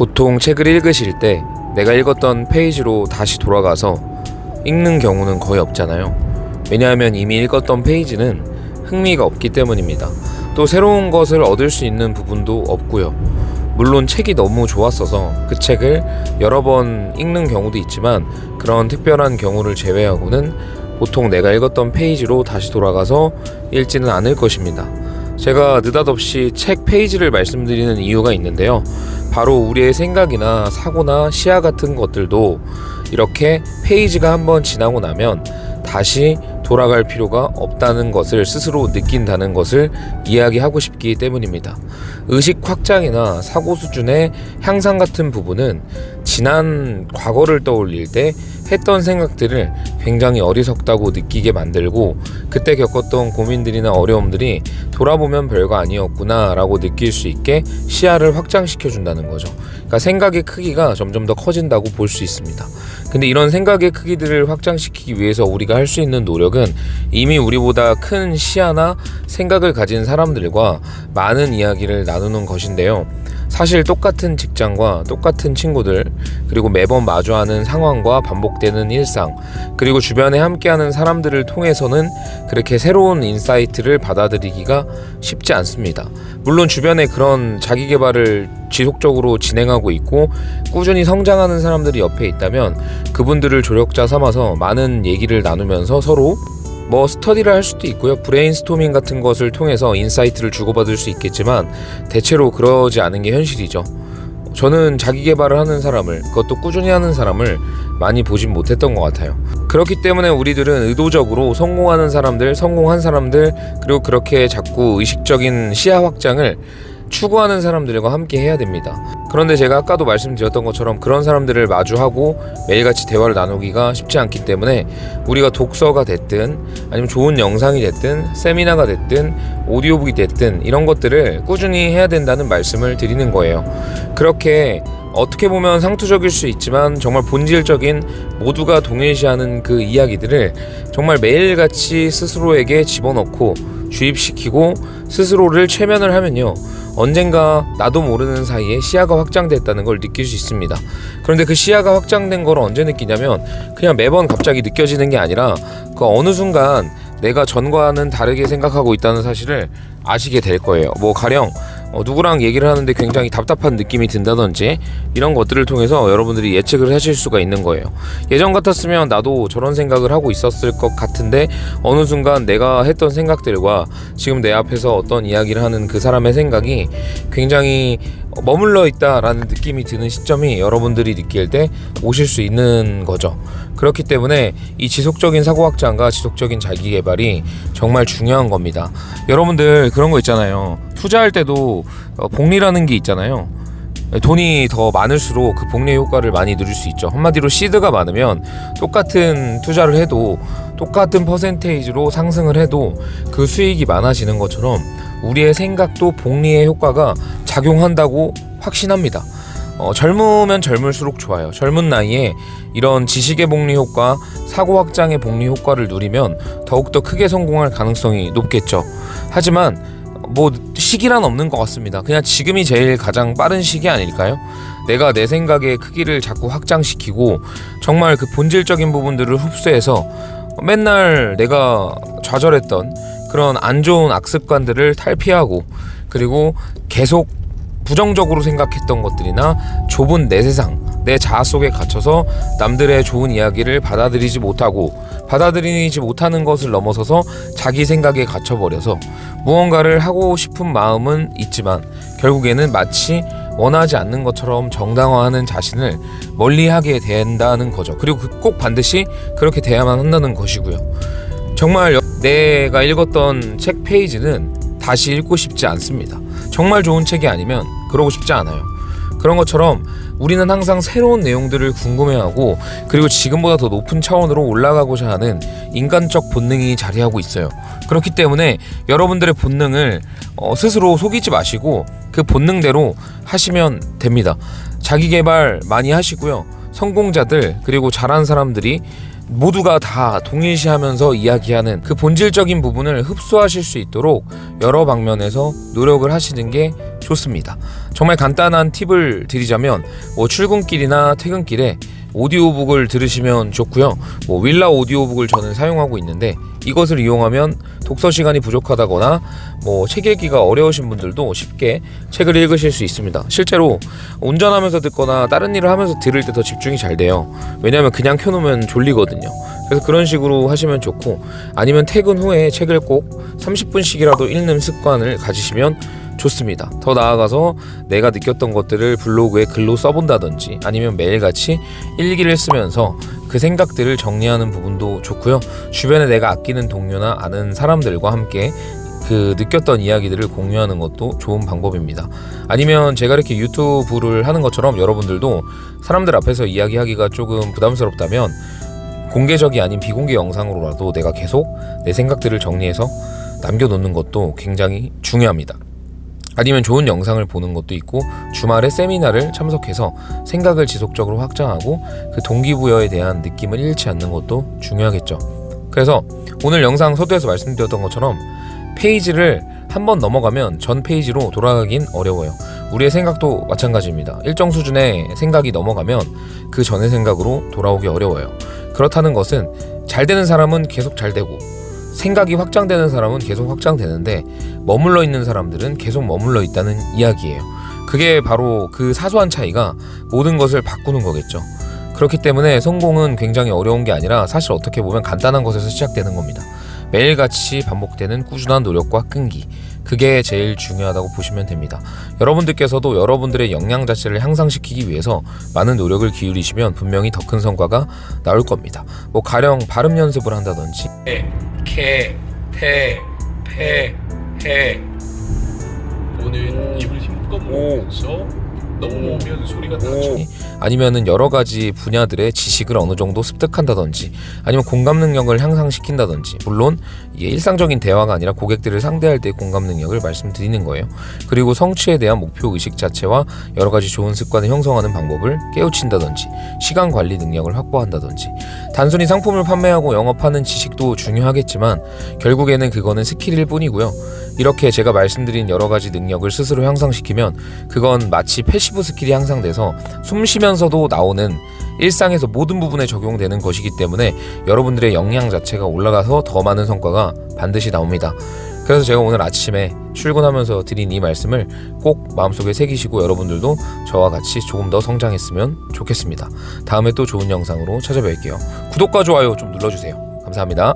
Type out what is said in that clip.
보통 책을 읽으실 때 내가 읽었던 페이지로 다시 돌아가서 읽는 경우는 거의 없잖아요. 왜냐하면 이미 읽었던 페이지는 흥미가 없기 때문입니다. 또 새로운 것을 얻을 수 있는 부분도 없고요. 물론 책이 너무 좋았어서 그 책을 여러 번 읽는 경우도 있지만 그런 특별한 경우를 제외하고는 보통 내가 읽었던 페이지로 다시 돌아가서 읽지는 않을 것입니다. 제가 느닷없이 책 페이지를 말씀드리는 이유가 있는데요. 바로 우리의 생각이나 사고나 시야 같은 것들도 이렇게 페이지가 한번 지나고 나면 다시 돌아갈 필요가 없다는 것을 스스로 느낀다는 것을 이야기하고 싶기 때문입니다. 의식 확장이나 사고 수준의 향상 같은 부분은 지난 과거를 떠올릴 때 했던 생각들을 굉장히 어리석다고 느끼게 만들고 그때 겪었던 고민들이나 어려움들이 돌아보면 별거 아니었구나 라고 느낄 수 있게 시야를 확장시켜 준다는 거죠. 그러니까 생각의 크기가 점점 더 커진다고 볼 수 있습니다. 근데 이런 생각의 크기들을 확장시키기 위해서 우리가 할 수 있는 노력은 이미 우리보다 큰 시야나 생각을 가진 사람들과 많은 이야기를 나누는 것인데요. 사실 똑같은 직장과 똑같은 친구들, 그리고 매번 마주하는 상황과 반복되는 일상, 그리고 주변에 함께하는 사람들을 통해서는 그렇게 새로운 인사이트를 받아들이기가 쉽지 않습니다. 물론 주변에 그런 자기 개발을 지속적으로 진행하고 있고 꾸준히 성장하는 사람들이 옆에 있다면 그분들을 조력자 삼아서 많은 얘기를 나누면서 서로 스터디를 할 수도 있고요. 브레인스토밍 같은 것을 통해서 인사이트를 주고받을 수 있겠지만 대체로 그러지 않은 게 현실이죠. 저는 자기 개발을 하는 사람을, 그것도 꾸준히 하는 사람을 많이 보진 못했던 것 같아요. 그렇기 때문에 우리들은 의도적으로 성공하는 사람들, 성공한 사람들, 그리고 그렇게 자꾸 의식적인 시야 확장을 추구하는 사람들과 함께 해야 됩니다. 그런데 제가 아까도 말씀드렸던 것처럼 그런 사람들을 마주하고 매일같이 대화를 나누기가 쉽지 않기 때문에 우리가 독서가 됐든 아니면 좋은 영상이 됐든 세미나가 됐든 오디오북이 됐든 이런 것들을 꾸준히 해야 된다는 말씀을 드리는 거예요. 그렇게 어떻게 보면 상투적일 수 있지만 정말 본질적인 모두가 동일시하는 그 이야기들을 정말 매일같이 스스로에게 집어넣고 주입시키고 스스로를 최면을 하면요, 언젠가 나도 모르는 사이에 시야가 확장됐다는 걸 느낄 수 있습니다. 그런데 그 시야가 확장된 걸 언제 느끼냐면 그냥 매번 갑자기 느껴지는 게 아니라 그 어느 순간 내가 전과는 다르게 생각하고 있다는 사실을 아시게 될 거예요. 가령 누구랑 얘기를 하는데 굉장히 답답한 느낌이 든다든지 이런 것들을 통해서 여러분들이 예측을 하실 수가 있는 거예요. 예전 같았으면 나도 저런 생각을 하고 있었을 것 같은데 어느 순간 내가 했던 생각들과 지금 내 앞에서 어떤 이야기를 하는 그 사람의 생각이 굉장히 머물러 있다라는 느낌이 드는 시점이 여러분들이 느낄 때 오실 수 있는 거죠. 그렇기 때문에 이 지속적인 사고 확장과 지속적인 자기 개발이 정말 중요한 겁니다. 여러분들 그런 거 있잖아요. 투자할 때도 복리라는 게 있잖아요. 돈이 더 많을수록 그 복리 효과를 많이 누릴 수 있죠. 한마디로 시드가 많으면 똑같은 투자를 해도 똑같은 퍼센테이지로 상승을 해도 그 수익이 많아지는 것처럼 우리의 생각도 복리의 효과가 작용한다고 확신합니다. 젊으면 젊을수록 좋아요. 젊은 나이에 이런 지식의 복리 효과, 사고 확장의 복리 효과를 누리면 더욱더 크게 성공할 가능성이 높겠죠. 하지만 시기란 없는 것 같습니다. 그냥 지금이 제일 가장 빠른 시기 아닐까요? 내가 내 생각의 크기를 자꾸 확장시키고 정말 그 본질적인 부분들을 흡수해서 맨날 내가 좌절했던 그런 안 좋은 악습관들을 탈피하고 그리고 계속 부정적으로 생각했던 것들이나 좁은 내 세상, 내 자아 속에 갇혀서 남들의 좋은 이야기를 받아들이지 못하는 것을 넘어서서 자기 생각에 갇혀버려서 무언가를 하고 싶은 마음은 있지만 결국에는 마치 원하지 않는 것처럼 정당화하는 자신을 멀리하게 된다는 거죠. 그리고 꼭 반드시 그렇게 돼야만 한다는 것이고요. 정말 내가 읽었던 책 페이지는 다시 읽고 싶지 않습니다. 정말 좋은 책이 아니면 그러고 싶지 않아요. 그런 것처럼 우리는 항상 새로운 내용들을 궁금해하고 그리고 지금보다 더 높은 차원으로 올라가고자 하는 인간적 본능이 자리하고 있어요. 그렇기 때문에 여러분들의 본능을 스스로 속이지 마시고 그 본능대로 하시면 됩니다. 자기 개발 많이 하시고요. 성공자들 그리고 잘하는 사람들이 모두가 다 동일시하면서 이야기하는 그 본질적인 부분을 흡수하실 수 있도록 여러 방면에서 노력을 하시는 게 좋습니다. 정말 간단한 팁을 드리자면 출근길이나 퇴근길에 오디오북을 들으시면 좋고요. 윌라 오디오북을 저는 사용하고 있는데 이것을 이용하면 독서 시간이 부족하다거나 책 읽기가 어려우신 분들도 쉽게 책을 읽으실 수 있습니다. 실제로 운전하면서 듣거나 다른 일을 하면서 들을 때 더 집중이 잘 돼요. 왜냐하면 그냥 켜놓으면 졸리거든요. 그래서 그런 식으로 하시면 좋고, 아니면 퇴근 후에 책을 꼭 30분씩이라도 읽는 습관을 가지시면 좋습니다. 더 나아가서 내가 느꼈던 것들을 블로그에 글로 써본다든지 아니면 매일같이 일기를 쓰면서 그 생각들을 정리하는 부분도 좋고요. 주변에 내가 아끼는 동료나 아는 사람들과 함께 그 느꼈던 이야기들을 공유하는 것도 좋은 방법입니다. 아니면 제가 이렇게 유튜브를 하는 것처럼 여러분들도 사람들 앞에서 이야기하기가 조금 부담스럽다면 공개적이 아닌 비공개 영상으로라도 내가 계속 내 생각들을 정리해서 남겨놓는 것도 굉장히 중요합니다. 아니면 좋은 영상을 보는 것도 있고, 주말에 세미나를 참석해서 생각을 지속적으로 확장하고 그 동기부여에 대한 느낌을 잃지 않는 것도 중요하겠죠. 그래서 오늘 영상 서두에서 말씀드렸던 것처럼 페이지를 한번 넘어가면 전 페이지로 돌아가긴 어려워요. 우리의 생각도 마찬가지입니다. 일정 수준의 생각이 넘어가면 그 전의 생각으로 돌아오기 어려워요. 그렇다는 것은 잘 되는 사람은 계속 잘 되고 생각이 확장되는 사람은 계속 확장되는데 머물러 있는 사람들은 계속 머물러 있다는 이야기예요. 그게 바로 그 사소한 차이가 모든 것을 바꾸는 거겠죠. 그렇기 때문에 성공은 굉장히 어려운 게 아니라 사실 어떻게 보면 간단한 것에서 시작되는 겁니다. 매일같이 반복되는 꾸준한 노력과 끈기, 그게 제일 중요하다고 보시면 됩니다. 여러분들께서도 여러분들의 역량 자체를 향상시키기 위해서 많은 노력을 기울이시면 분명히 더 큰 성과가 나올 겁니다. 가령 발음 연습을 한다든지 오는 입을 힘껏 모으면서 넘어오면 소리가 나죠. 아니면은 여러 가지 분야들의 지식을 어느 정도 습득한다든지 아니면 공감 능력을 향상시킨다든지, 물론 이게 일상적인 대화가 아니라 고객들을 상대할 때 공감 능력을 말씀드리는 거예요. 그리고 성취에 대한 목표 의식 자체와 여러 가지 좋은 습관을 형성하는 방법을 깨우친다든지 시간 관리 능력을 확보한다든지, 단순히 상품을 판매하고 영업하는 지식도 중요하겠지만 결국에는 그거는 스킬일 뿐이고요. 이렇게 제가 말씀드린 여러 가지 능력을 스스로 향상시키면 그건 마치 패시브 스킬이 향상돼서 숨 쉬면서도 나오는 일상에서 모든 부분에 적용되는 것이기 때문에 여러분들의 역량 자체가 올라가서 더 많은 성과가 반드시 나옵니다. 그래서 제가 오늘 아침에 출근하면서 드린 이 말씀을 꼭 마음속에 새기시고 여러분들도 저와 같이 조금 더 성장했으면 좋겠습니다. 다음에 또 좋은 영상으로 찾아뵐게요. 구독과 좋아요 좀 눌러주세요. 감사합니다.